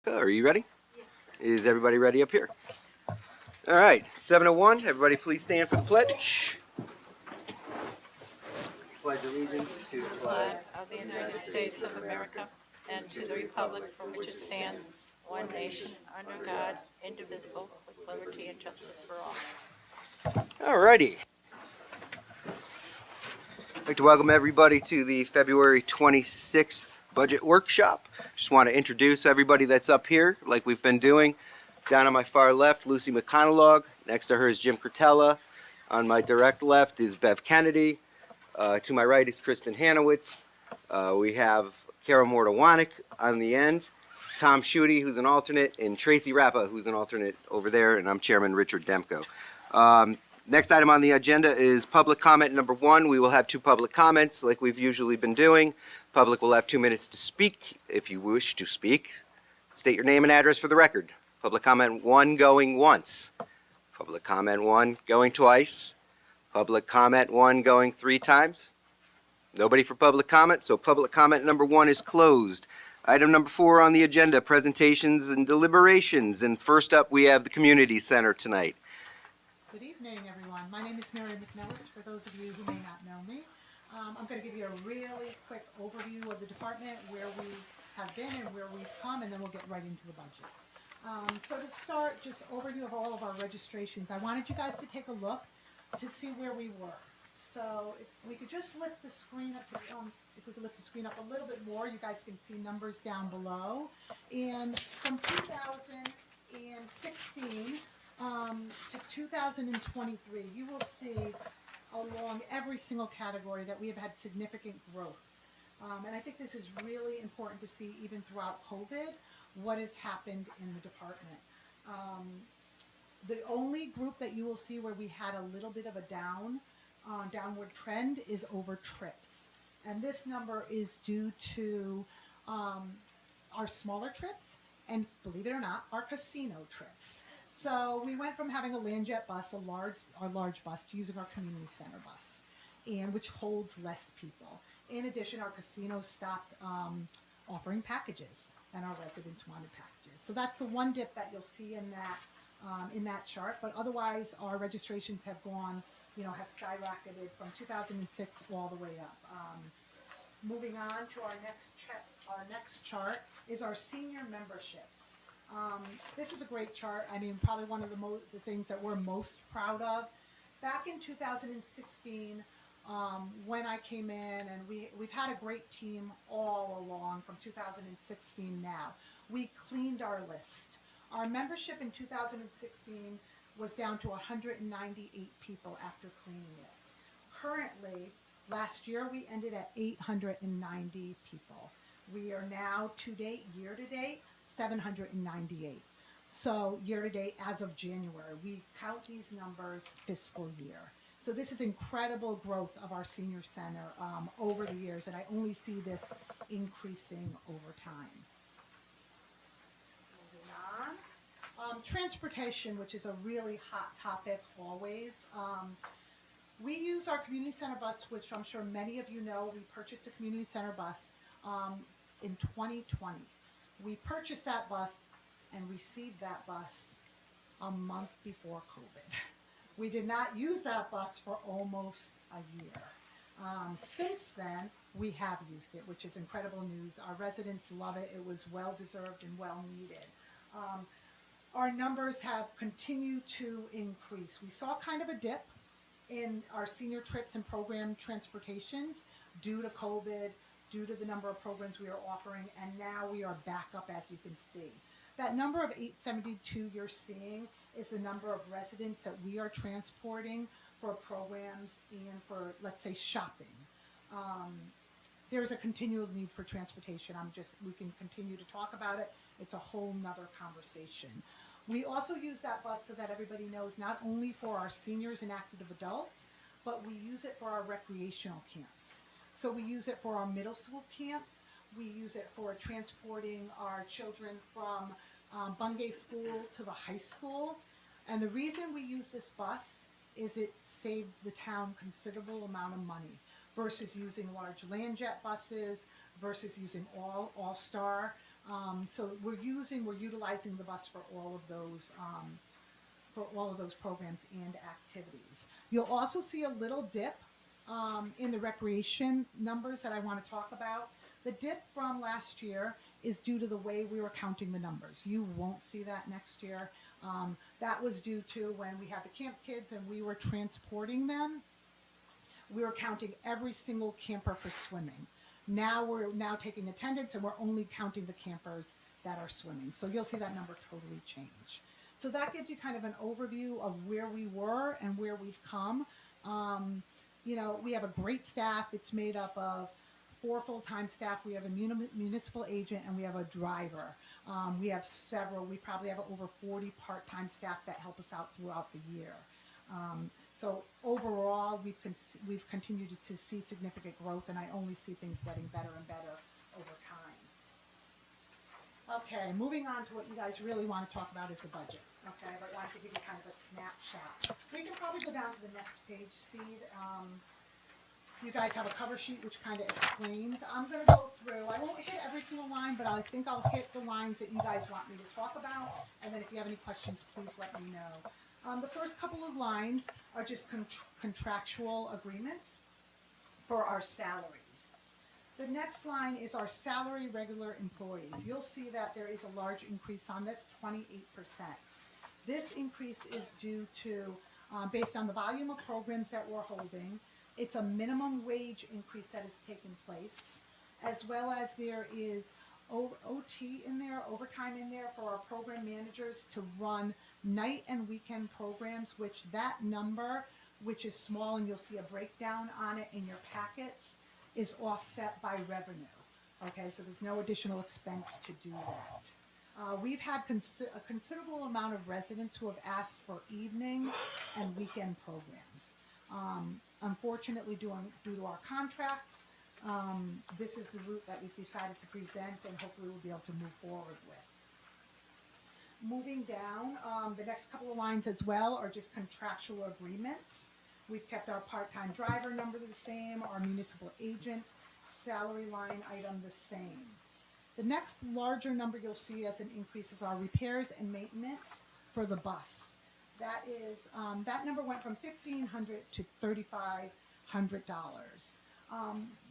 Are you ready? Is everybody ready up here? All right, 7:01. Everybody, please stand for the pledge. Pledge allegiance to the flag of the United States of America and to the republic for which it stands, one nation, under God, indivisible, with liberty and justice for all. All righty. I'd like to welcome everybody to the February 26th budget workshop. Just want to introduce everybody that's up here, like we've been doing. Down on my far left, Lucy McConaughey. Next to her is Jim Curtella. On my direct left is Bev Kennedy. To my right is Kristen Hanowitz. We have Carol Mordawanek on the end, Tom Schutte, who's an alternate, and Tracy Rappa, who's an alternate over there, and I'm Chairman Richard Demko. Next item on the agenda is public comment number 1. We will have 2 public comments like we've usually been doing. Public will have 2 minutes to speak. If you wish to speak, state your name and address for the record. Public comment 1 going once. Public comment 1 going twice. Public comment 1 going 3 times. Nobody for public comment, so public comment number 1 is closed. Item number 4 on the agenda, presentations and deliberations. And first up, we have the Community Center tonight. Good evening, everyone. My name is Mary McNellis, for those of you who may not know me. I'm going to give you a really quick overview of the department, where we have been and where we've come, and then we'll get right into the budget. So to start, just overview of all of our registrations. I wanted you guys to take a look to see where we were. So if we could just lift the screen up, if we could lift the screen up a little bit more, you guys can see numbers down below. And from 2016 to 2023, you will see along every single category that we have had significant growth. And I think this is really important to see, even throughout COVID, what has happened in the department. The only group that you will see where we had a little bit of a downward trend is over trips. And this number is due to our smaller trips and, believe it or not, our casino trips. So we went from having a Landjet bus, our large bus, to using our community center bus, and which holds less people. In addition, our casino stopped offering packages, and our residents wanted packages. So that's the one dip that you'll see in that chart. But otherwise, our registrations have gone, have skyrocketed from 2006 all the way up. Moving on to our next chart is our senior memberships. This is a great chart. I mean, probably one of the things that we're most proud of. Back in 2016, when I came in, and we've had a great team all along from 2016 now. We cleaned our list. Our membership in 2016 was down to 198 people after cleaning it. Currently, last year we ended at 890 people. We are now year to date, 798. So year to date, as of January, we count these numbers fiscal year. So this is incredible growth of our senior center over the years, and I only see this increasing over time. Moving on. Transportation, which is a really hot topic always. We use our community center bus, which I'm sure many of you know. We purchased a community center bus in 2020. We purchased that bus and received that bus a month before COVID. We did not use that bus for almost a year. Since then, we have used it, which is incredible news. Our residents love it. It was well-deserved and well-needed. Our numbers have continued to increase. We saw kind of a dip in our senior trips and program transportations due to COVID, due to the number of programs we are offering, and now we are back up, as you can see. That number of 872 you're seeing is the number of residents that we are transporting for programs and for, let's say, shopping. There's a continual need for transportation. We can continue to talk about it. It's a whole nother conversation. We also use that bus, so that everybody knows, not only for our seniors and active adults, but we use it for our recreational camps. So we use it for our middle school camps. We use it for transporting our children from Bldg school to the high school. And the reason we use this bus is it saved the town considerable amount of money versus using large Landjet buses, versus using All-Star. So we're utilizing the bus for all of those programs and activities. You'll also see a little dip in the recreation numbers that I want to talk about. The dip from last year is due to the way we were counting the numbers. You won't see that next year. That was due to when we had the camp kids and we were transporting them. We were counting every single camper for swimming. Now we're taking attendance and we're only counting the campers that are swimming. So you'll see that number totally change. So that gives you kind of an overview of where we were and where we've come. We have a great staff. It's made up of 4 full-time staff. We have a municipal agent and we have a driver. We have several. We probably have over 40 part-time staff that help us out throughout the year. So overall, we've continued to see significant growth, and I only see things getting better and better over time. Okay, moving on to what you guys really want to talk about is the budget. Okay, but I wanted to give you kind of a snapshot. We can probably go down to the next page, Steve. You guys have a cover sheet which kind of explains. I'm going to go through. I won't hit every single line, but I think I'll hit the lines that you guys want me to talk about. And then if you have any questions, please let me know. The first couple of lines are just contractual agreements for our salaries. The next line is our salary regular employees. You'll see that there is a large increase on this, 28%. This increase is due to, based on the volume of programs that we're holding, it's a minimum wage increase that has taken place, as well as there is OT in there, overtime in there for our program managers to run night and weekend programs, which that number, which is small, and you'll see a breakdown on it in your packets, is offset by revenue. Okay, so there's no additional expense to do that. We've had a considerable amount of residents who have asked for evening and weekend programs. Unfortunately, due to our contract, this is the route that we've decided to present, and hopefully we'll be able to move forward with. Moving down, the next couple of lines as well are just contractual agreements. We've kept our part-time driver number the same, our municipal agent salary line item the same. The next larger number you'll see as an increase is our repairs and maintenance for the bus. That is, that number went from $1,500 to $3,500.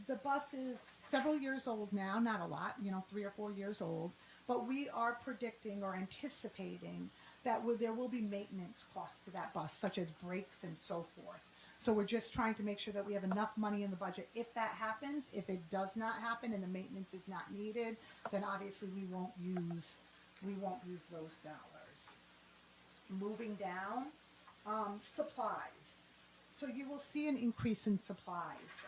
The bus is several years old now, not a lot, 3 or 4 years old, but we are predicting or anticipating that there will be maintenance costs to that bus, such as brakes and so forth. So we're just trying to make sure that we have enough money in the budget if that happens. If it does not happen and the maintenance is not needed, then obviously we won't use those dollars. Moving down, supplies. So you will see an increase in supplies.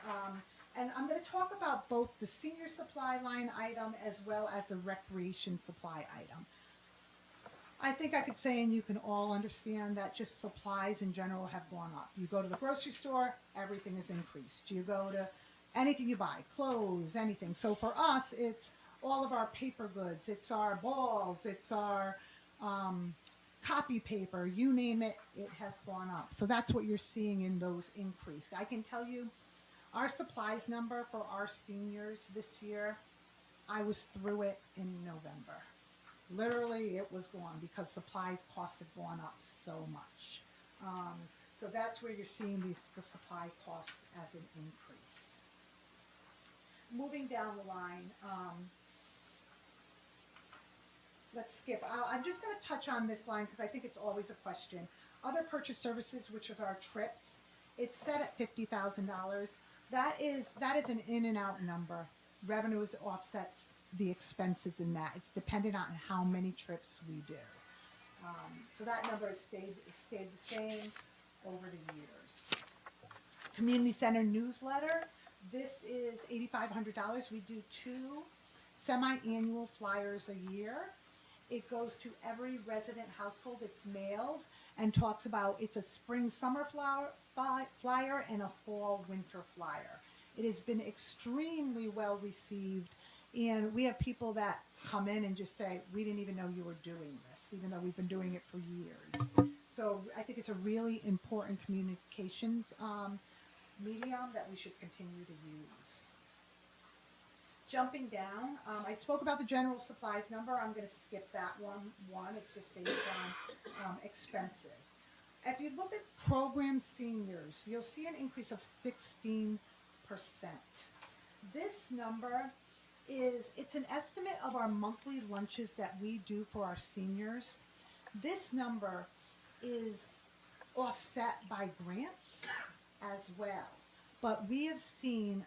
And I'm going to talk about both the senior supply line item as well as the recreation supply item. I think I could say, and you can all understand, that just supplies in general have gone up. You go to the grocery store, everything is increased. You go to anything you buy, clothes, anything. So for us, it's all of our paper goods. It's our balls. It's our copy paper. You name it, it has gone up. So that's what you're seeing in those increased. I can tell you our supplies number for our seniors this year, I was through it in November. Literally, it was gone because supplies costs have gone up so much. So that's where you're seeing the supply costs as an increase. Moving down the line, let's skip. I'm just going to touch on this line because I think it's always a question. Other purchase services, which is our trips, it's set at $50,000. That is an in and out number. Revenue offsets the expenses in that. It's dependent on how many trips we do. So that number has stayed the same over the years. Community Center newsletter. This is $8,500. We do 2 semi-annual flyers a year. It goes to every resident household. It's mailed and talks about, it's a spring summer flyer and a fall winter flyer. It has been extremely well received, and we have people that come in and just say, we didn't even know you were doing this, even though we've been doing it for years. So I think it's a really important communications medium that we should continue to use. Jumping down, I spoke about the general supplies number. I'm going to skip that one. It's just based on expenses. If you look at program seniors, you'll see an increase of 16%. This number it's an estimate of our monthly lunches that we do for our seniors. This number is offset by grants as well. But we have seen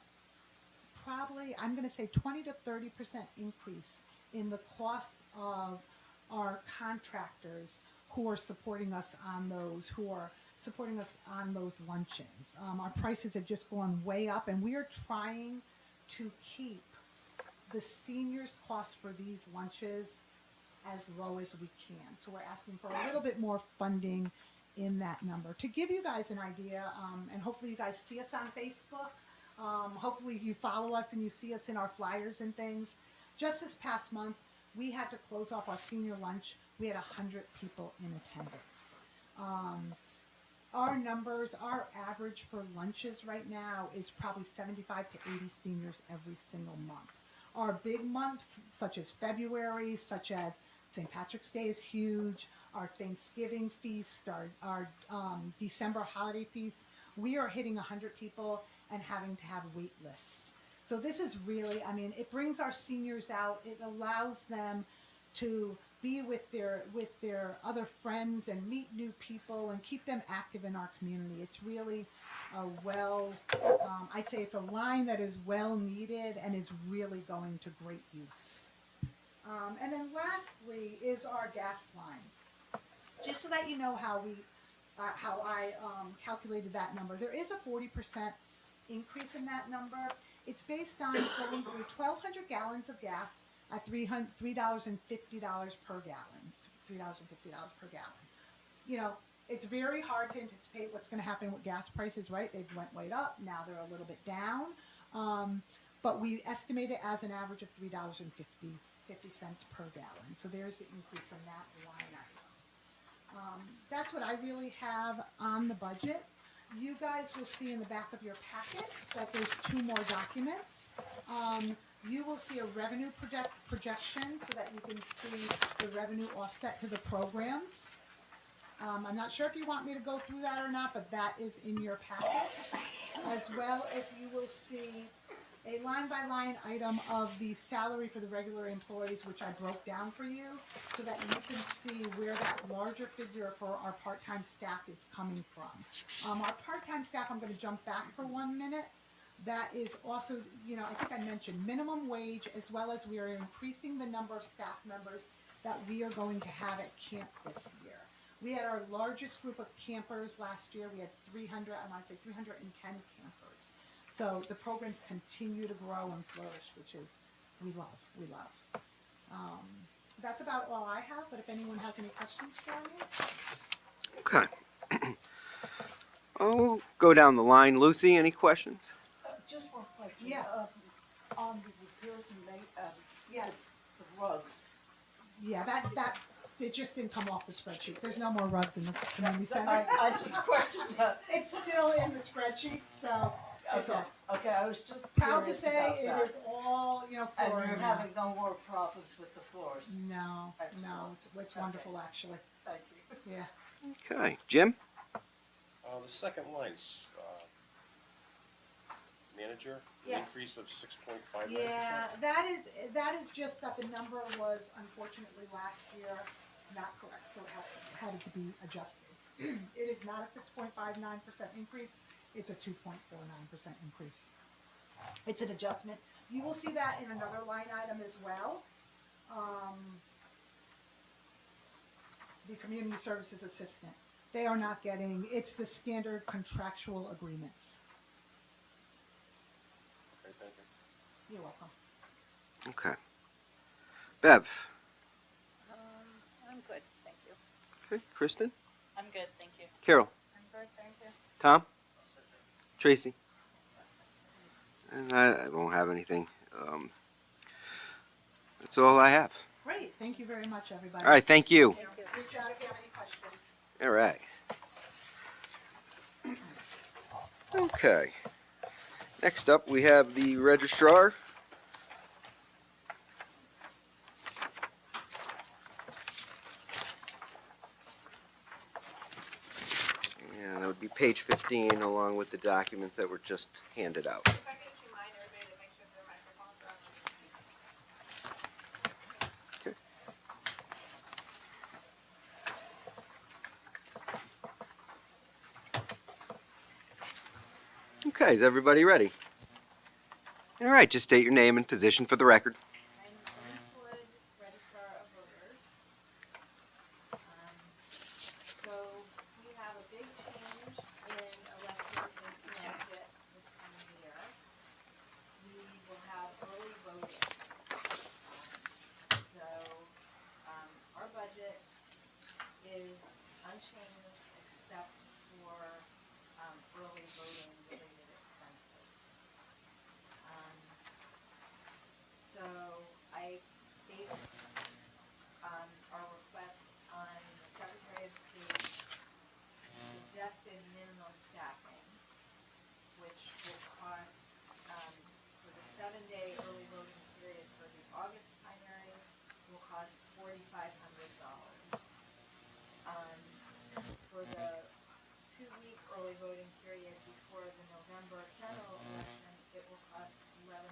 probably, I'm going to say 20 to 30% increase in the cost of our contractors who are supporting us on those, luncheons. Our prices have just gone way up, and we are trying to keep the seniors' costs for these lunches as low as we can. So we're asking for a little bit more funding in that number. To give you guys an idea, and hopefully you guys see us on Facebook, hopefully you follow us and you see us in our flyers and things. Just this past month, we had to close off our senior lunch. We had 100 people in attendance. Our numbers, our average for lunches right now is probably 75 to 80 seniors every single month. Our big months, such as February, such as St. Patrick's Day is huge, our Thanksgiving feast, our December holiday feast, we are hitting 100 people and having to have wait lists. So this is really, I mean, it brings our seniors out. It allows them to be with their other friends and meet new people and keep them active in our community. It's really I'd say it's a line that is well needed and is really going to great use. And then lastly is our gas line. Just so that you know how I calculated that number. There is a 40% increase in that number. It's based on going through 1,200 gallons of gas at $350 per gallon. $350 per gallon. You know, it's very hard to anticipate what's going to happen with gas prices, right? They went way up. Now they're a little bit down. But we estimate it as an average of $3.50 per gallon. So there's the increase in that line item. That's what I really have on the budget. You guys will see in the back of your packets that there's 2 more documents. You will see a revenue projection so that you can see the revenue offset to the programs. I'm not sure if you want me to go through that or not, but that is in your packet. As well as you will see a line-by-line item of the salary for the regular employees, which I broke down for you, so that you can see where that larger figure for our part-time staff is coming from. Our part-time staff, I'm going to jump back for 1 minute. That is also, you know, I think I mentioned minimum wage, as well as we are increasing the number of staff members that we are going to have at camp this year. We had our largest group of campers last year. We had 310 campers. So the programs continue to grow and flourish, which is, we love. That's about all I have, but if anyone has any questions for me. Okay. Oh, go down the line. Lucy, any questions? Just one question. Yeah. On the repairs and Yes. the rugs. Yeah, that it just didn't come off the spreadsheet. There's no more rugs in the community center. I just questioned that. It's still in the spreadsheet, so it's off. Okay, I was just Proud to curious say about it that. is all, you know, And flooring you're now. having no more problems with the floors. No, Excellent. it's wonderful actually. Thank you. Yeah. Okay. Jim? The second line's manager, an Yes. increase of 6.59%. Yeah, that is just that the number was unfortunately last year not correct, so it had to be adjusted. It is not a 6.59% increase, it's a 2.49% increase. It's an adjustment. You will see that in another line item as well. The community services assistant. They are not getting, it's the standard contractual agreements. Okay, thank you. You're welcome. Okay. Bev? I'm good, thank you. Okay. Kristen? I'm good, thank you. Carol? I'm good, thank you. Tom? Tracy? And I don't have anything. That's all I have. Great, thank you very much, everybody. All right. Thank you. Thank you. Reach out if you have any questions. All right. Okay. Next up, we have the registrar. page 15 along with the documents that were just handed out. If I could just remind everybody to make sure their microphones are on. Okay, is everybody ready? All right, just state your name and position for the record. I'm Lindswood, Registrar of Voters. So we have a big change in elections in Connecticut this coming year. We will have early voting. So our budget is unchanged except for early voting related expenses. So I based our request on the Secretary of State's suggested minimum staffing, which will cost, for the 7-day early voting period for the August primary, will cost $4,500. For the 2-week early voting period before the November general election, it will cost $11,000.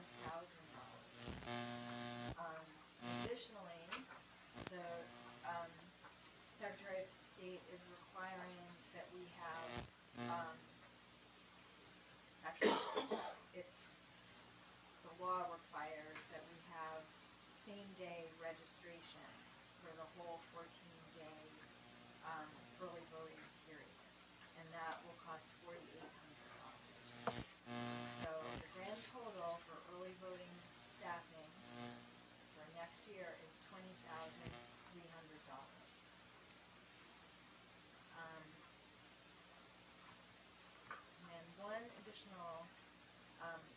Additionally, the Secretary of State is requiring that we have, it's, the law requires that we have same-day registration for the whole 14-day early voting period, and that will cost $4,800. So the grand total for early voting staffing for next year is $20,300. And one additional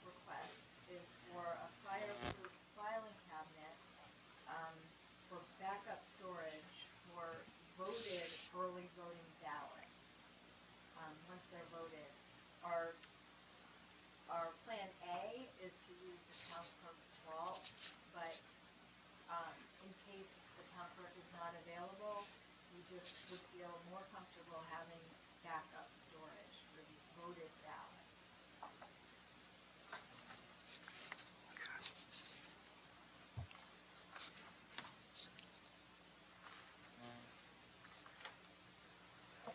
request is for a fireproof filing cabinet for backup storage for voted early voting ballots. Once they're voted, our plan A is to use the town clerk's vault, but in case the town clerk is not available, we just would feel more comfortable having backup storage for these voted ballots.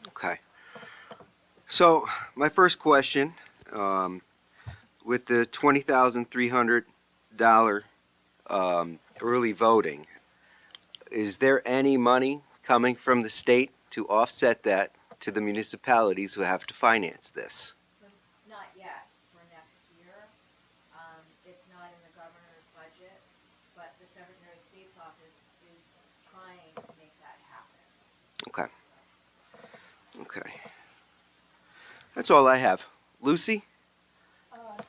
Okay. So my first question, with the $20,300 early voting, is there any money coming from the state to offset that to the municipalities who have to finance this? So not yet for next year. It's not in the governor's budget, but the Secretary of State's office is trying to make that happen. Okay. Okay. That's all I have. Lucy,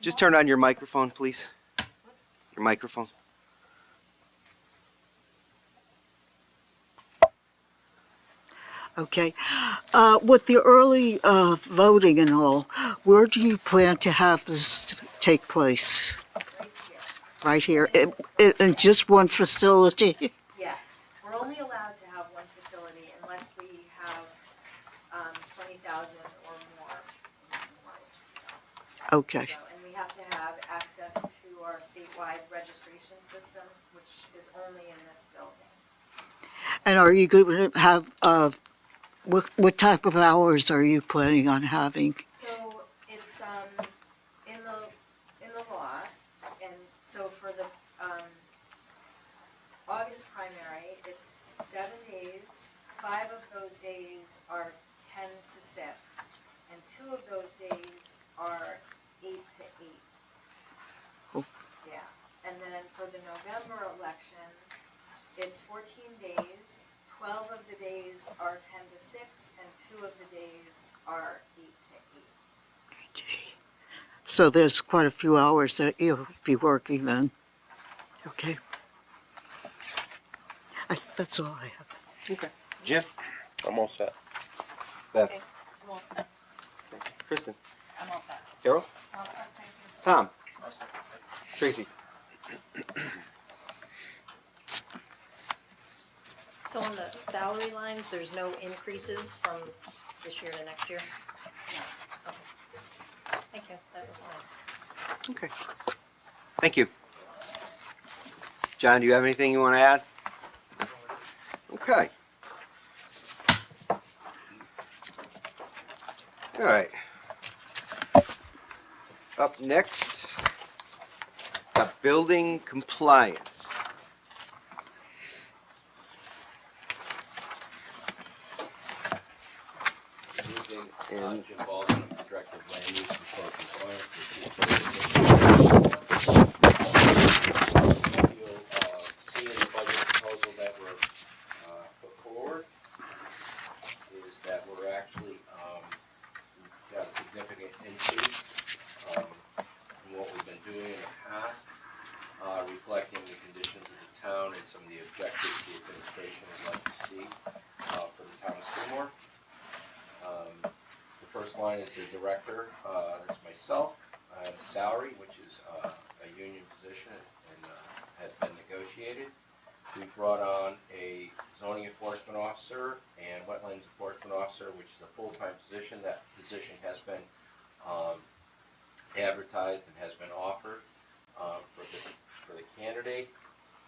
just turn on your microphone, please. Your microphone. Okay. With the early voting and all, where do you plan to have this take place? Right here. Right here? In just one facility? Yes, we're only allowed to have one facility unless we have 20,000 or more in storage. Okay. So, and we have to have access to our statewide registration system, which is only in this building. And are you going to have, what type of hours are you planning on having? So it's in the law, and so for the August primary, it's 7 days. 5 of those days are 10 to 6, and 2 of those days are 8 to 8. Oh. Yeah, and then for the November election, it's 14 days. 12 of the days are 10 to 6, and 2 of the days are 8 to 8. So there's quite a few hours that you'll be working then. Okay. That's all I have. Okay. Jim? I'm all set. Beth? Okay, I'm all set. Kristen? I'm all set. Carol? All set, thank you. Tom? Tracy? So on the salary lines, there's no increases from this year to next year? No. thank you, that was all. Okay. Thank you. John, do you have anything you want to add? Okay. All right. Up next, building compliance. And Jim Baldwin, I'm Director of Land Use and Code Compliance. You'll see in the budget proposal that we're put forward is that we're actually we've got a significant increase in what we've been doing in the past, reflecting the conditions of the town and some of the objectives the administration would like to see for the town of Seymour. The first line is the director, that's myself. I have a salary, which is a union position and has been negotiated. We've brought on a zoning enforcement officer and wetlands enforcement officer, which is a full-time position. That position has been advertised and has been offered for the candidate,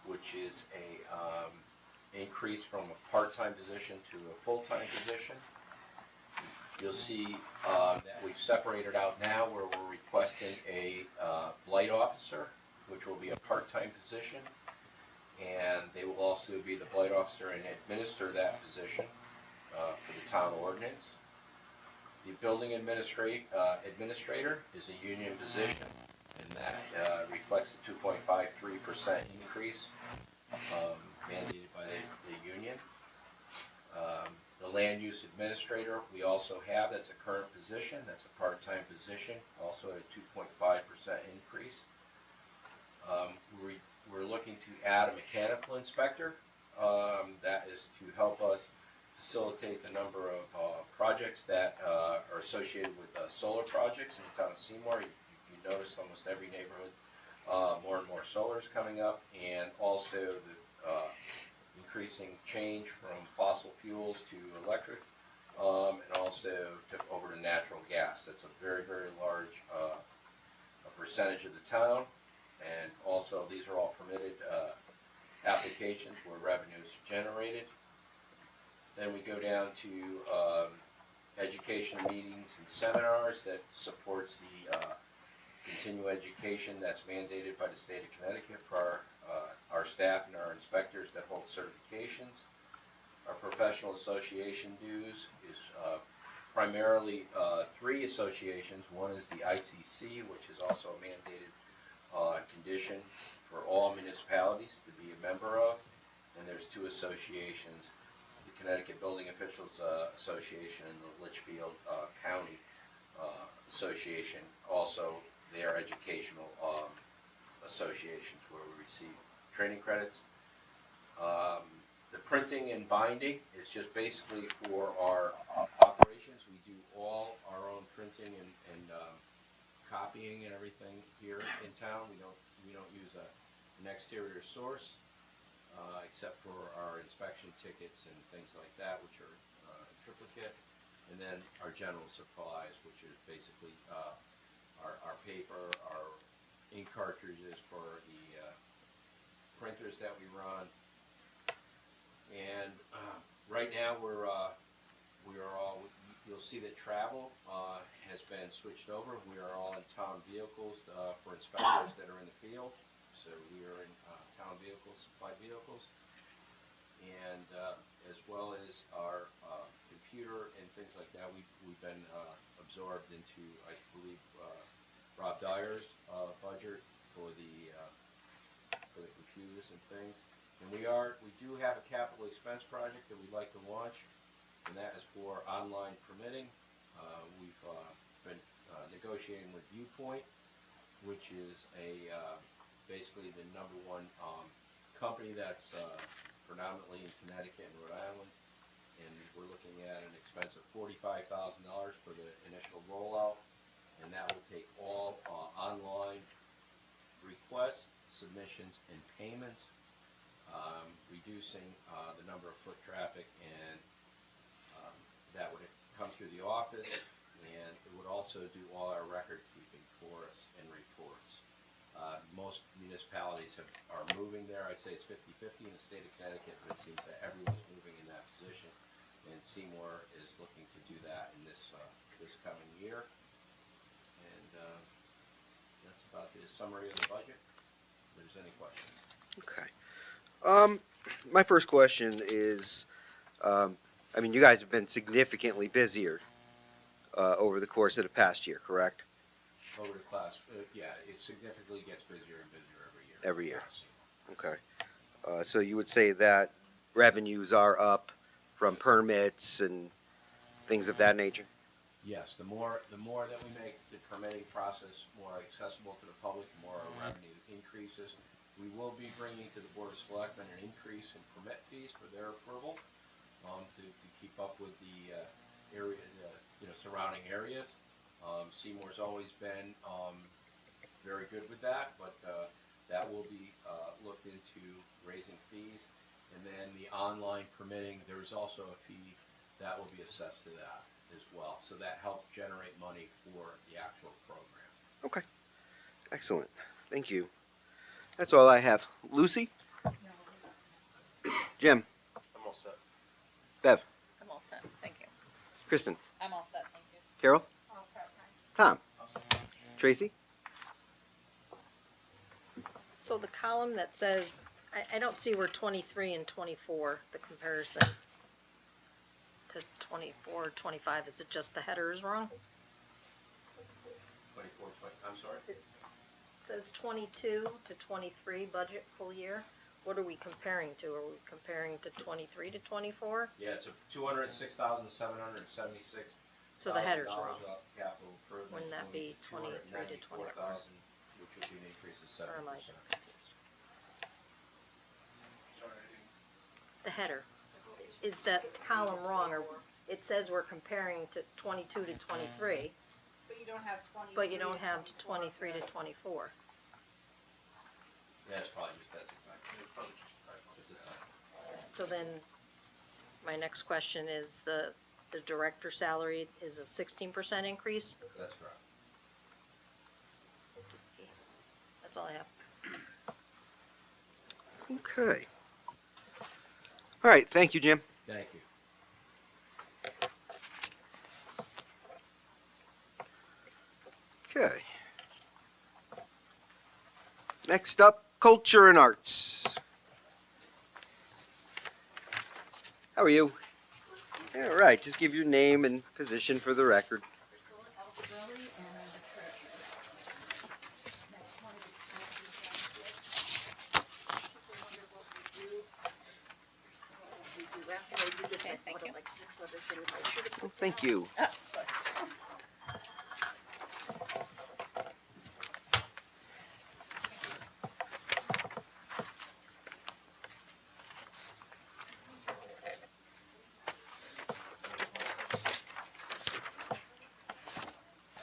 which is a increase from a part-time position to a full-time position. You'll see that we've separated out now where we're requesting a blight officer, which will be a part-time position, and they will also be the blight officer and administer that position for the town ordinance. The building administrator is a union position, and that reflects a 2.53% increase mandated by the union. The land use administrator we also have, that's a current position, that's a part-time position, also at a 2.5% increase. We're looking to add a mechanical inspector. That is to help us facilitate the number of projects that are associated with solar projects in the town of Seymour. You notice almost every neighborhood more and more solar is coming up, and also the increasing change from fossil fuels to electric, and also over to natural gas. That's a very, very large percentage of the town, and also these are all permitted applications where revenue is generated. Then we go down to education meetings and seminars that supports the continuing education that's mandated by the state of Connecticut for our staff and our inspectors that hold certifications. Our professional association dues is primarily three associations. One is the ICC, which is also a mandated condition for all municipalities to be a member of. And there's two associations, the Connecticut Building Officials Association and the Litchfield County Association. Also, they are educational associations where we receive training credits. The printing and binding is just basically for our operations. We do all our own printing and copying and everything here in town. We don't use an exterior source except for our inspection tickets and things like that, which are triplicate. And then our general supplies, which is basically our paper, our ink cartridges for the printers that we run. And right now we are all, you'll see that travel has been switched over. We are all in town vehicles for inspectors that are in the field. So we are in town vehicles, supplied vehicles. And as well as our computer and things like that, we've been absorbed into, I believe, Rob Dyer's budget for the computers and things. And we do have a capital expense project that we'd like to launch, and that is for online permitting. We've been negotiating with Viewpoint, which is basically the #1 company that's predominantly in Connecticut and Rhode Island, and we're looking at an expense of $45,000 for the initial rollout, and that will take all online requests, submissions, and payments, reducing the number of foot traffic, and that would come through the office, and it would also do all our record keeping. Most municipalities are moving there. I'd say it's 50-50 in the state of Connecticut, but it seems that everyone's moving in that position. And Seymour is looking to do that in this coming year. And that's about the summary of the budget. If there's any questions. Okay. My first question is, I mean, you guys have been significantly busier over the course of the past year, correct? Over the class, yeah, it significantly gets busier and busier every year. Every year. Okay. So you would say that revenues are up from permits and things of that nature? Yes, the more that we make the permitting process more accessible to the public, the more our revenue increases. We will be bringing to the Board of Selectmen an increase in permit fees for their approval, to keep up with the area, surrounding areas. Seymour's always been very good with that, but that will be looked into raising fees. And then the online permitting, there's also a fee that will be assessed to that as well. So that helps generate money for the actual program. Okay. Excellent. Thank you. That's all I have. Lucy? Jim? I'm all set. Bev? I'm all set, thank you. Kristen? I'm all set, thank you. Carol? All set, Tom? Tracy? So the column that says, I don't see where 23 and 24, the comparison to 24, 25, is it just the header is wrong? 24, I'm sorry? It says 22 to 23 budget full year. What are we comparing to? Are we comparing to 23 to 24? Yeah, it's a $206,776. So the header's wrong. Capital improvement. Wouldn't that be 23 to 24? $294,000, which would be an increase of 7%. Or am I just confused? The header, is that column wrong, or it says we're comparing to 22 to 23, But you don't have 23. but you don't have 23 to 24. That's probably just, that's a typo. It's a typo. So then, my next question is, the director salary is a 16% increase? That's correct. That's all I have. Okay. All right. Thank you, Jim. Thank you. Okay. Next up, culture and arts. How are you? All right. Just give your name and position for the record. Priscilla Alberelli and I'm the treasurer. Next one is people wonder what we do. We do after I do this, Okay, I thank thought you. of like 6 other things I should have. Well, thank you.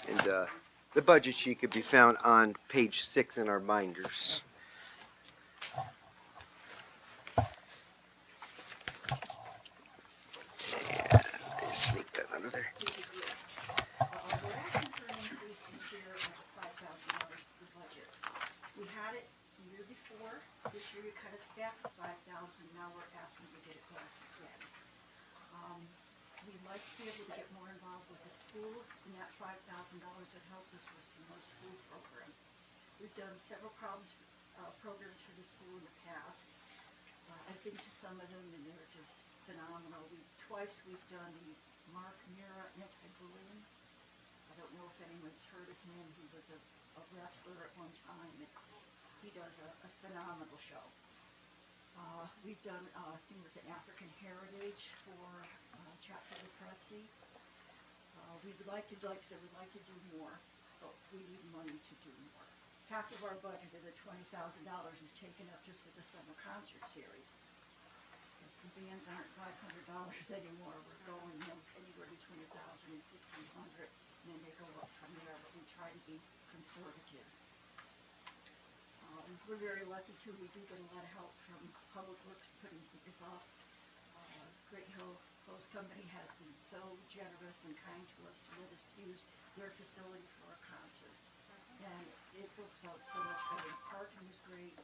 And the budget sheet could be found on page 6 in our binders. Yeah, just sneak that under there. We're asking for an increase this year of $5,000 to the budget. We had it the year before, this year you cut us back to $5,000, now we're asking to get it back again. We'd like to be able to get more involved with the schools, and that $5,000 would help us with some more school programs. We've done several programs for the school in the past. I've been to some of them, and they're just phenomenal. Twice we've done the Mark Mira anti-bullying. I don't know if anyone's heard of him. He was a wrestler at one time, and he does a phenomenal show. We've done thing with the African Heritage for Chapter of Presti. We would like to, like I said, we'd like to do more, but we need money to do more. Half of our budget of the $20,000 is taken up just with the summer concert series. Because the bands aren't $500 anymore. We're going anywhere between $1,000 and $1,500, and then they go up from there. But we try to be conservative. We're very lucky too. We do get a lot of help from Public Works putting this up. Great Hill Clothes Company has been so generous and kind to us to let us use their facility for our concerts. And it works out so much better. The parking is great.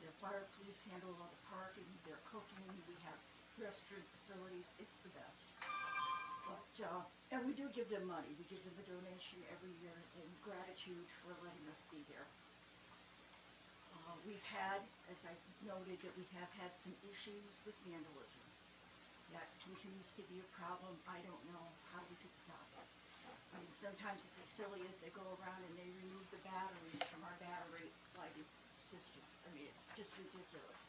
The fire police handle all the parking, their cooking, we have restaurant facilities, it's the best. But, and we do give them money. We give them a donation every year in gratitude for letting us be there. We've had, as I noted, that we have had some issues with vandalism. That continues to be a problem. I don't know how we could stop it. I mean, sometimes it's as silly as they go around and they remove the batteries from our battery lighting system. I mean, it's just ridiculous.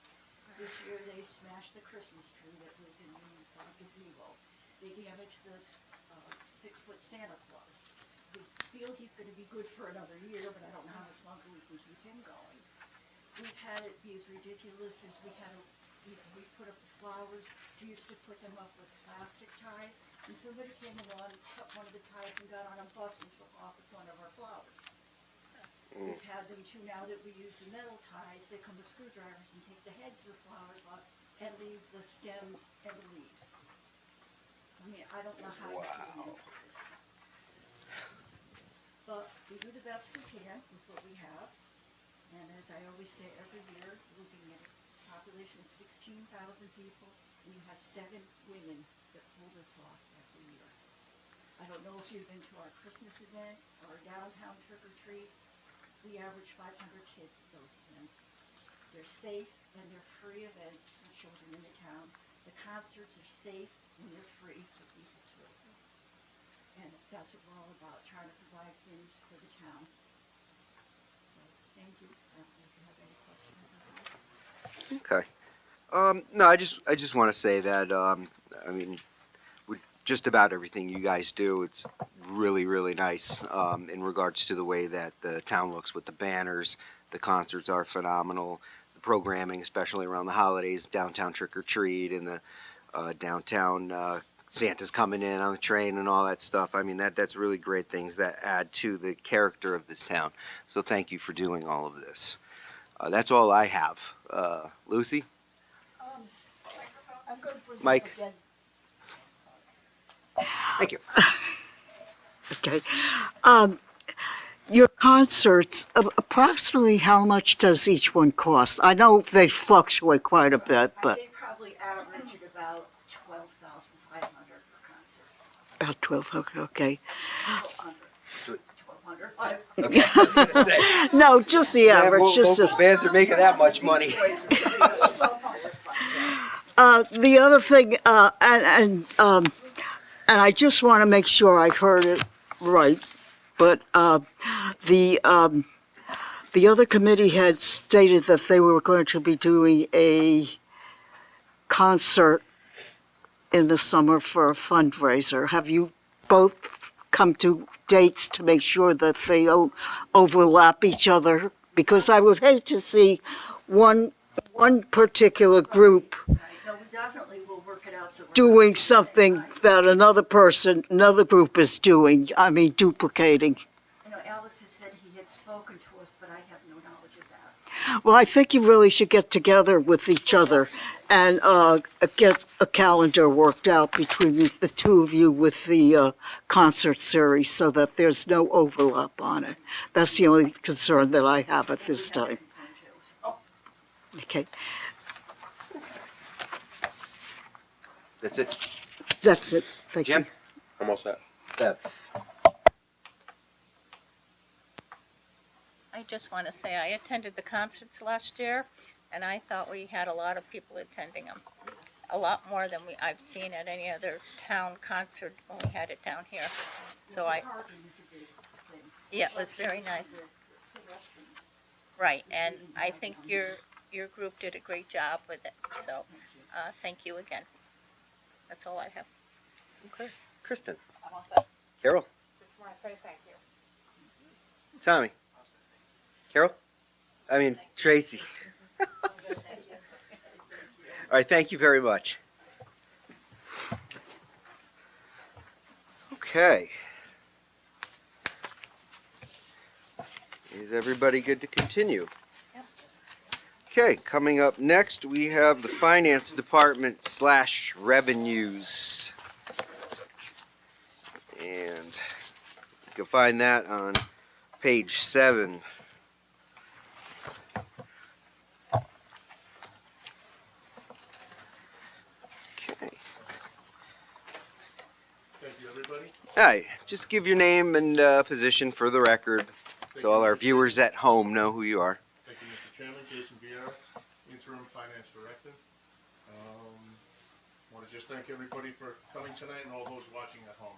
This year they smashed the Christmas tree that was in the gazebo. They damaged the 6-foot Santa Claus. We feel he's gonna be good for another year, but I don't know how much longer we can keep him going. We've had it be as ridiculous as we put up the flowers. We used to put them up with plastic ties, and somebody came along, cut one of the ties and got on a bus and took off with one of our flowers. We've had them too, now that we use the metal ties, they come with screwdrivers and take the heads of the flowers off and leave the stems and the leaves. I mean, I don't know how you can do this. But we do the best we can with what we have. And as I always say, every year, looking at a population of 16,000 people, and you have 7 women that pull this off every year. I don't know if you've been to our Christmas event or our downtown trick or treat. We average 500 kids at those events. They're safe and they're free events for children in the town. The concerts are safe and they're free for people too. And that's what we're all about, trying to provide things for the town. So, thank you. I don't know if you have any questions. Okay. No, I just want to say that, I mean, with just about everything you guys do, it's really, really nice in regards to the way that the town looks with the banners. The concerts are phenomenal. The programming, especially around the holidays, downtown trick or treat and the downtown Santa's coming in on the train and all that stuff. I mean, that's really great things that add to the character of this town. So thank you for doing all of this. That's all I have. Lucy? I'm going to bring Mike. again. Thank you. Okay. Your concerts, approximately how much does each one cost? I know they fluctuate quite a bit, but They probably average at about 12,500 per concert. about 1,200, okay. 1,200. Okay, I was gonna say. No, just the average, just local bands are making that much money. the other thing, and I just want to make sure I heard it right, but the other committee had stated that they were going to be doing a concert in the summer for a fundraiser. Have you both come to dates to make sure that they don't overlap each other? Because I would hate to see one particular group No, we definitely will work it out so we're doing something that another group is doing, I mean duplicating. I know Alex has said he had spoken to us, but I have no knowledge of that. Well, I think you really should get together with each other and get a calendar worked out between the two of you with the concert series so that there's no overlap on it. That's the only concern that I have at this time. Okay, That's it. that's it. Thank you. Jim? Almost that. Deb? I just want to say I attended the concerts last year, and I thought we had a lot of people attending them. A lot more than I've seen at any other town concert when we had it down here. So Parking is a big thing. yeah, it was very nice. The restrooms. Right, and I think your group did a great job with it. So thank you again. That's all I have. Okay. Kristen? I'm all set. Carol? Just want to say thank you. Tommy? Carol? I mean, Tracy. All right, thank you very much. Okay. Is everybody good to continue? Yep. Okay, coming up next, we have the Finance Department / revenues. And you can find that on page 7 everybody. Hi, just give your name and position for the record, so all our viewers at home know who you are. Thank you, Mr. Chairman. Jason Vieira, Interim Finance Director. Want to just thank everybody for coming tonight and all those watching at home.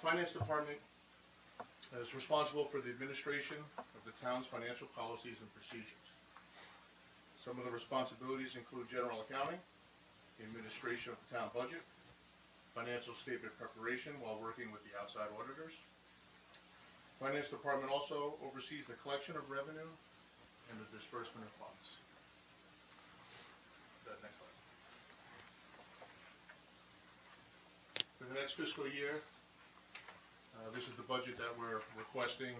Finance Department is responsible for the administration of the town's financial policies and procedures. Some of the responsibilities include general accounting, the administration of the town budget, financial statement preparation while working with the outside auditors. Finance Department also oversees the collection of revenue and the disbursement of funds. Next slide. For the next fiscal year, this is the budget that we're requesting.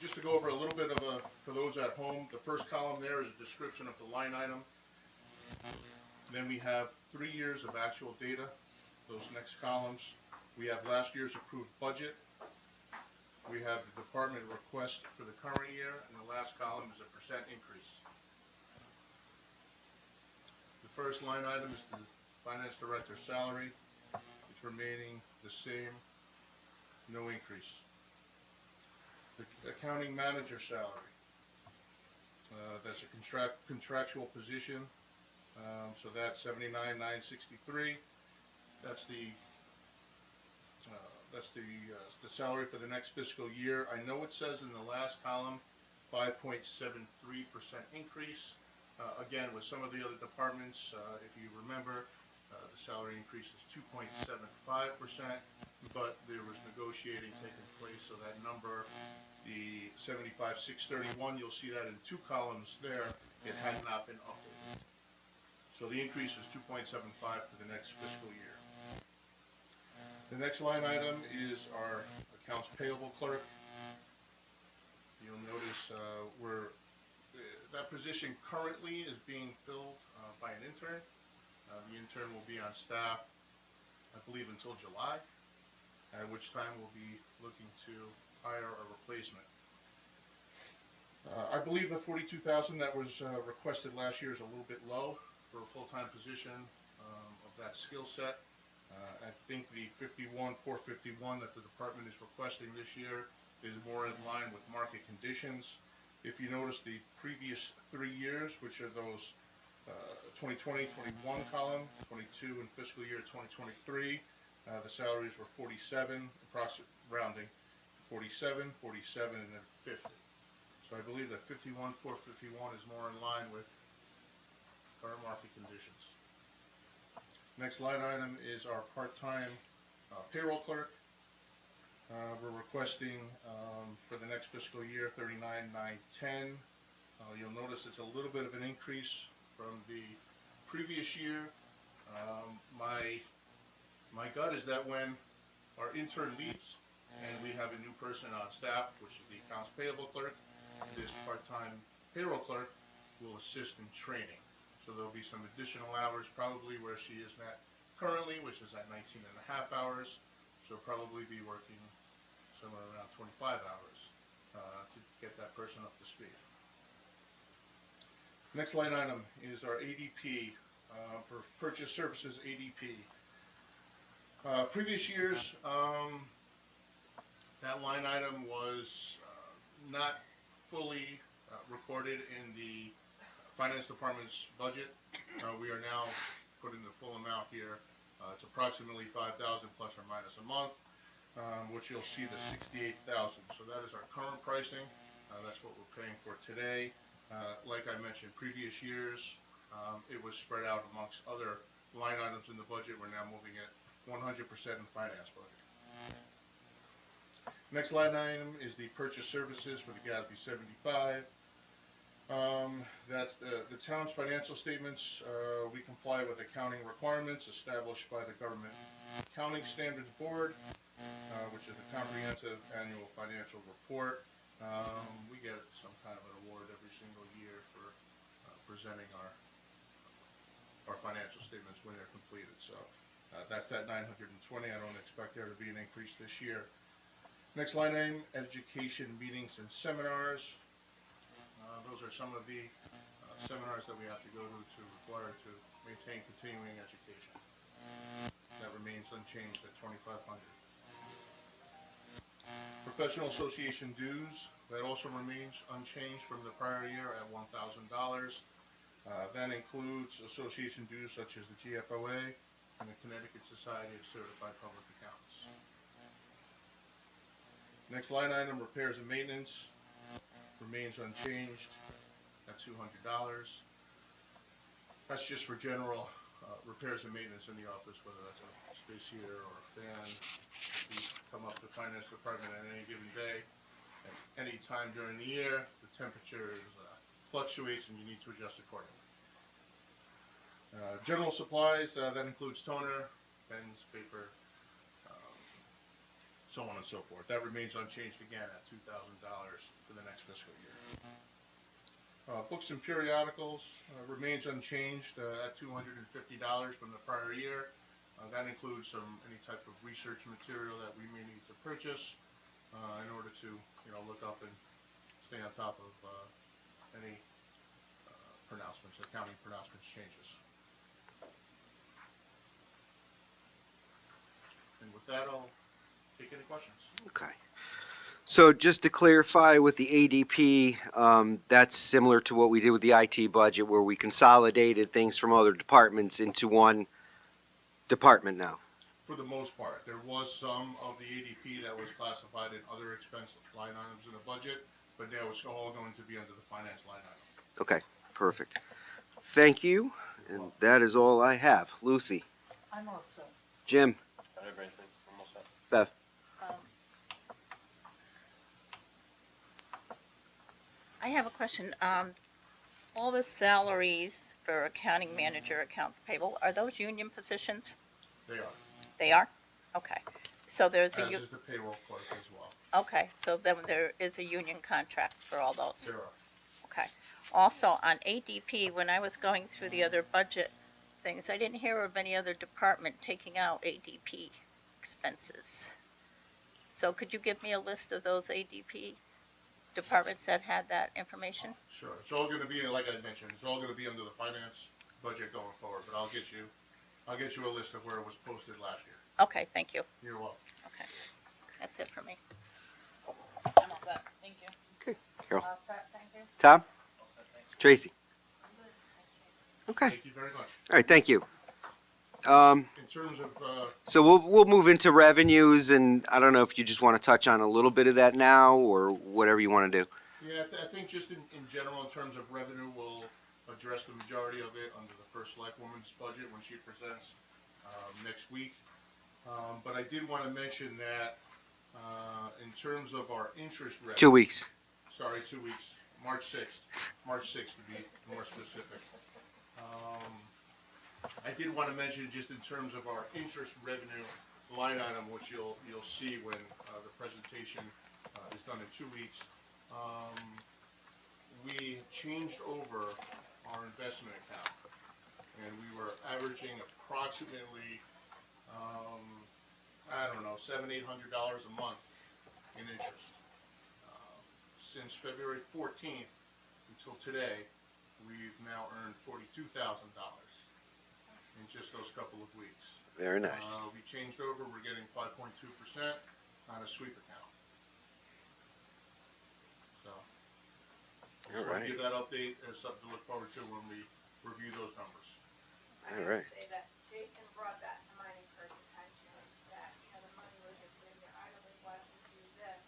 Just to go over a little bit of for those at home, the first column there is a description of the line item. Then we have 3 years of actual data. Those next columns, we have last year's approved budget. We have the department request for the current year, and the last column is a % increase. The first line item is the finance director's salary. It's remaining the same, no increase. The accounting manager salary, that's a contractual position, so that's $79,963. That's the salary for the next fiscal year. I know it says in the last column 5.73% increase. Again, with some of the other departments, if you remember, the salary increase is 2.75%, but there was negotiating taking place, so that number, the 75,631, you'll see that in 2 columns there, it had not been updated. So the increase is 2.75 for the next fiscal year. The next line item is our accounts payable clerk. You'll notice that position currently is being filled by an intern. The intern will be on staff, I believe, until July, at which time we'll be looking to hire a replacement. I believe the $42,000 that was requested last year is a little bit low for a full-time position of that skill set. I think the $51,451 that the department is requesting this year is more in line with market conditions. If you notice the previous 3 years, which are those 2020, 21 column, 22 in fiscal year 2023, the salaries were 47, approximate rounding, 47, 47, and then 50. So I believe that $51,451 is more in line with current market conditions. Next line item is our part-time payroll clerk. We're requesting for the next fiscal year $39,910. You'll notice it's a little bit of an increase from the previous year. My gut is that when our intern leaves and we have a new person on staff, which is the accounts payable clerk, this part-time payroll clerk will assist in training. So there'll be some additional hours probably where she is not currently, which is at 19.5 hours. So probably be working somewhere around 25 hours to get that person up to speed. Next line item is our ADP, for purchase services ADP. Previous years, that line item was not fully recorded in the Finance Department's budget. We are now putting the full amount here. It's approximately $5,000 plus or minus a month, which you'll see the $68,000. So that is our current pricing. That's what we're paying for today. Like I mentioned, previous years, it was spread out amongst other line items in the budget. We're now moving it 100% in finance budget. Next line item is the purchase services for the GASB 75. That's the town's financial statements. We comply with accounting requirements established by the Government Accounting Standards Board, which is a comprehensive annual financial report. We get some kind of an award every single year for presenting our financial statements when they're completed. So that's that $920. I don't expect there to be an increase this year. Next line item, education meetings and seminars. Those are some of the seminars that we have to go to require to maintain continuing education. That remains unchanged at $2,500. Professional association dues, that also remains unchanged from the prior year at $1,000. That includes association dues such as the GFOA and the Connecticut Society of Certified Public Accountants. Next line item, repairs and maintenance, remains unchanged at $200. That's just for general repairs and maintenance in the office, whether that's a space heater or a fan. These come up to the finance department at any given day. At any time during the year, the temperature fluctuates and you need to adjust accordingly. General supplies, that includes toner, pens, paper, so on and so forth. That remains unchanged again at $2,000 for the next fiscal year. Books and periodicals remains unchanged at $250 from the prior year. That includes any type of research material that we may need to purchase in order to look up and stay on top of any pronouncements, accounting pronouncements changes. And with that, I'll take any questions. Okay. So just to clarify with the ADP, that's similar to what we did with the IT budget where we consolidated things from other departments into one department now. For the most part, there was some of the ADP that was classified in other expense line items in the budget, but that was all going to be under the finance line item. Okay, perfect. Thank you, and that is all I have. Lucy, I'm also. Jim, I don't have anything. I'm all set. Bev. I have a question. All the salaries for accounting manager, accounts payable, are those union positions? They are, They are? Okay. So there's as a, is the payroll clerk as well. okay, so then there is a union contract for all those? There are. Okay. Also, on ADP, when I was going through the other budget things, I didn't hear of any other department taking out ADP expenses. So could you give me a list of those ADP departments that had that information? Sure, it's all gonna be, like I mentioned, it's all gonna be under the finance budget going forward, but I'll get you a list of where it was posted last year. Okay, thank you. You're welcome. Okay. That's it for me. I'm all set, thank you. Okay, Carol. All set, thank you. Tom? All set, thank you. Tracy? Okay, Thank you very much. all right, thank you. In terms of, So we'll move into revenues, and I don't know if you just want to touch on a little bit of that now, or whatever you want to do. yeah, I think just in general, in terms of revenue, we'll address the majority of it under the first select woman's budget when she presents next week. But I did want to mention that in terms of our interest revenue. 2 weeks. Sorry, 2 weeks, March 6th to be more specific. I did want to mention just in terms of our interest revenue line item, which you'll see when the presentation is done in 2 weeks. We changed over our investment account, and we were averaging approximately, I don't know, $700–800 a month in interest. Since February 14th until today, we've now earned $42,000 in just those couple of weeks. Very nice. We changed over, we're getting 5.2% on a sweep account. So, just want Alright. to give that update as something to look forward to when we review those numbers. I All would right. say that Jason brought that to my first attention, that, the money was just sitting there idly, why don't we do this?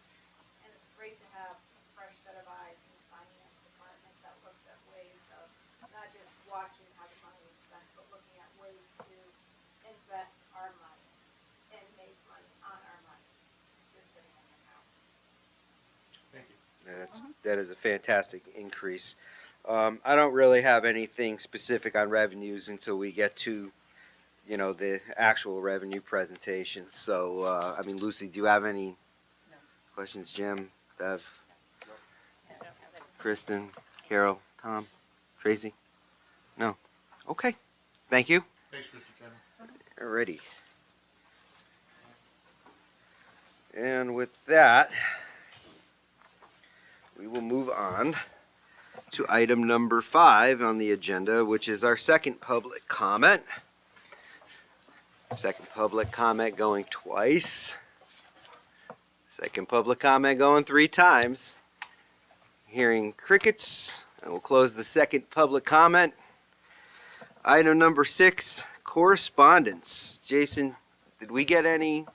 And it's great to have a fresh set of eyes in the finance department that looks at ways of not just watching how the money is spent, but looking at ways to invest our money and make money on our money, just sitting in the account. Thank you. That is a fantastic increase. I don't really have anything specific on revenues until we get to, the actual revenue presentation. So, I mean, Lucy, do you have any questions? Jim, Bev, I don't have it. Kristen, Carol, Tom, Tracy? No? Okay. Thank you. Thanks, Mr. Chairman. Alrighty. And with that, we will move on to item number 5 on the agenda, which is our second public comment. Second public comment going twice. Second public comment going 3 times. Hearing crickets, I will close the second public comment. Item number 6, correspondence. Jason, did we get any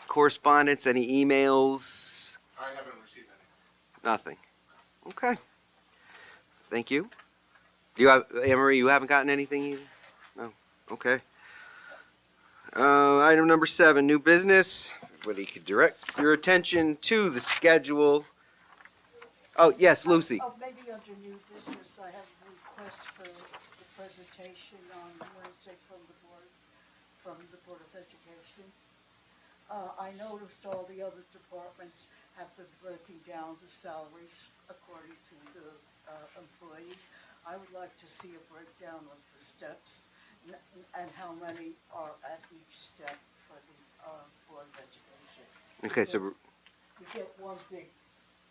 correspondence, any emails? I haven't received any. Nothing. Okay. Thank you. Do you have, Anne-Marie, you haven't gotten anything either? No? Okay. Item number 7, new business. Everybody could direct your attention to the schedule. Oh, yes, Lucy. Oh, maybe under new business, I have a request for the presentation on Wednesday from the Board of Education. I noticed all the other departments have been breaking down the salaries according to the employees. I would like to see a breakdown of the steps and how many are at each step for the Board of Education. Okay, so We get one big,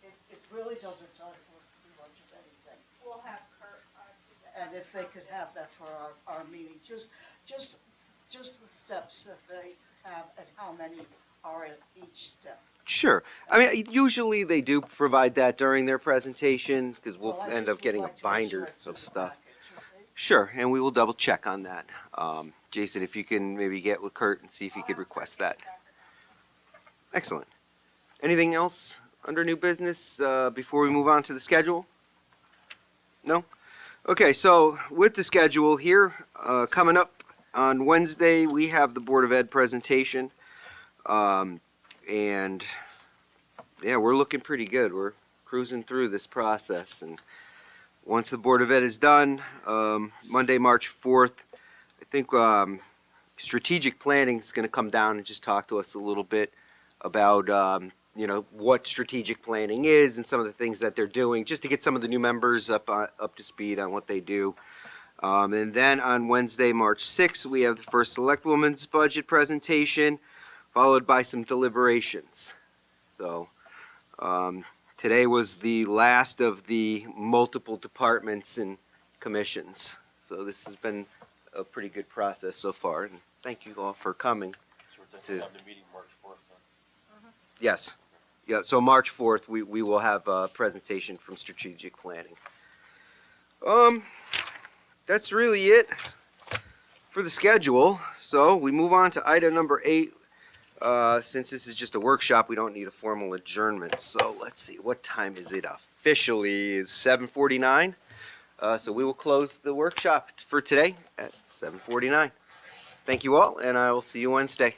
it really doesn't tell us too much of anything. We'll have Kurt, do that. And if they could have that for our meeting, just the steps that they have and how many are at each step. sure. I mean, usually they do provide that during their presentation because we'll Well, I end just up would getting a like to make sure binder it's in of the stuff. package, okay? Sure, and we will double check on that. Jason, if you can maybe get with Kurt and see if he could request that. Excellent. Anything else under new business before we move on to the schedule? No? Okay, so with the schedule here, coming up on Wednesday, we have the Board of Ed presentation. And yeah, we're looking pretty good. We're cruising through this process. And once the Board of Ed is done, Monday, March 4th, I think strategic planning is going to come down and just talk to us a little bit about what strategic planning is and some of the things that they're doing, just to get some of the new members up to speed on what they do. And then on Wednesday, March 6th, we have the first Select Woman's budget presentation, followed by some deliberations. So today was the last of the multiple departments and commissions. So this has been a pretty good process so far, and thank you all for coming. So we're definitely have the meeting March 4th then. Yes. Yeah, so March 4th, we will have a presentation from strategic planning. That's really it for the schedule. So we move on to item number 8. Since this is just a workshop, we don't need a formal adjournment. So let's see, what time is it officially? It's 7:49. So we will close the workshop for today at 7:49. Thank you all, and I will see you Wednesday.